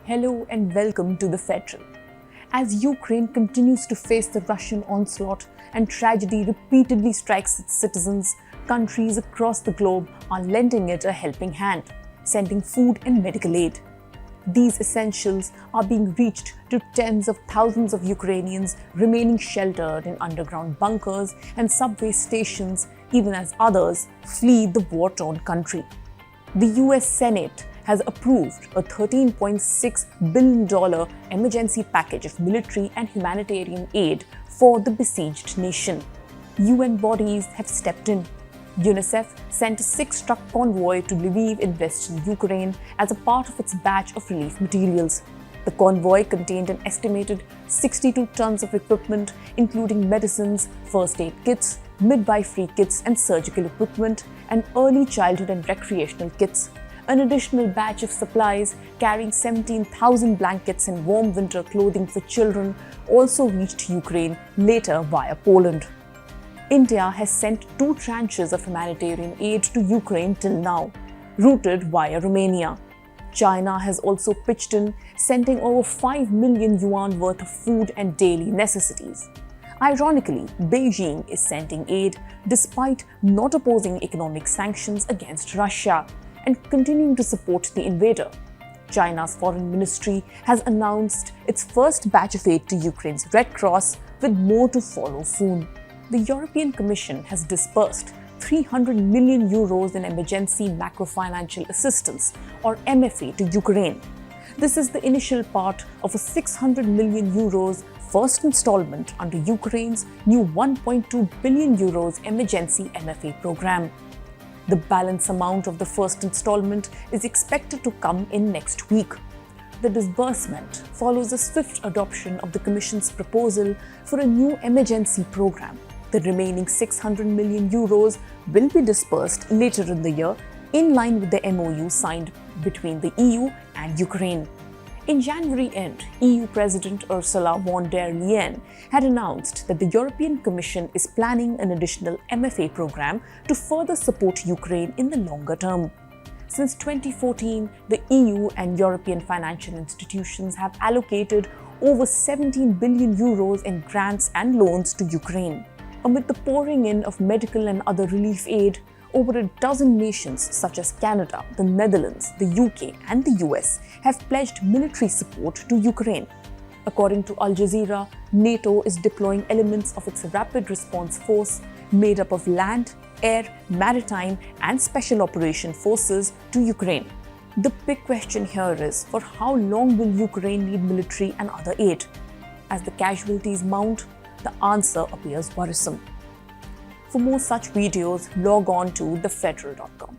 Hello and welcome to the Federal. As Ukraine continues to face the Russian onslaught and tragedy repeatedly strikes its citizens, countries across the globe are lending it a helping hand, sending food and medical aid. These essentials are being reached to tens of thousands of Ukrainians remaining sheltered in underground bunkers and subway stations, even as others flee the war-torn country. The US Senate has approved a $13.6 billion emergency package of military and humanitarian aid for the besieged nation. UN bodies have stepped in. UNICEF sent a 6-truck convoy to Lviv in western Ukraine as a part of its batch of relief materials. The convoy contained an estimated 62 tons of equipment, including medicines, first aid kits, midwifery kits and surgical equipment, and early childhood and recreational kits. An additional batch of supplies carrying 17,000 blankets and warm winter clothing for children also reached Ukraine later via Poland. India has sent 2 tranches of humanitarian aid to Ukraine till now, routed via Romania. China has also pitched in, sending over 5 million yuan worth of food and daily necessities. Ironically, Beijing is sending aid despite not opposing economic sanctions against Russia and continuing to support the invader. China's foreign ministry has announced its first batch of aid to Ukraine's Red Cross, with more to follow soon. The European Commission has disbursed 300 million euros in emergency macro-financial assistance, or MFA, to Ukraine. This is the initial part of a 600 million euros first installment under Ukraine's new 1.2 billion euros emergency MFA program. The balance amount of the first installment is expected to come in next week. The disbursement follows a swift adoption of the Commission's proposal for a new emergency program. The remaining 600 million euros will be disbursed later in the year, in line with the MOU signed between the EU and Ukraine. In January end, EU President Ursula von der Leyen had announced that the European Commission is planning an additional MFA program to further support Ukraine in the longer term. Since 2014, the EU and European financial institutions have allocated over 17 billion euros in grants and loans to Ukraine. Amid the pouring in of medical and other relief aid, over a dozen nations such as Canada, the Netherlands, the UK and the US have pledged military support to Ukraine. According to Al Jazeera, NATO is deploying elements of its rapid response force made up of land, air, maritime and special operation forces to Ukraine. The big question here is, for how long will Ukraine need military and other aid? As the casualties mount, the answer appears worrisome. For more such videos, log on to thefederal.com.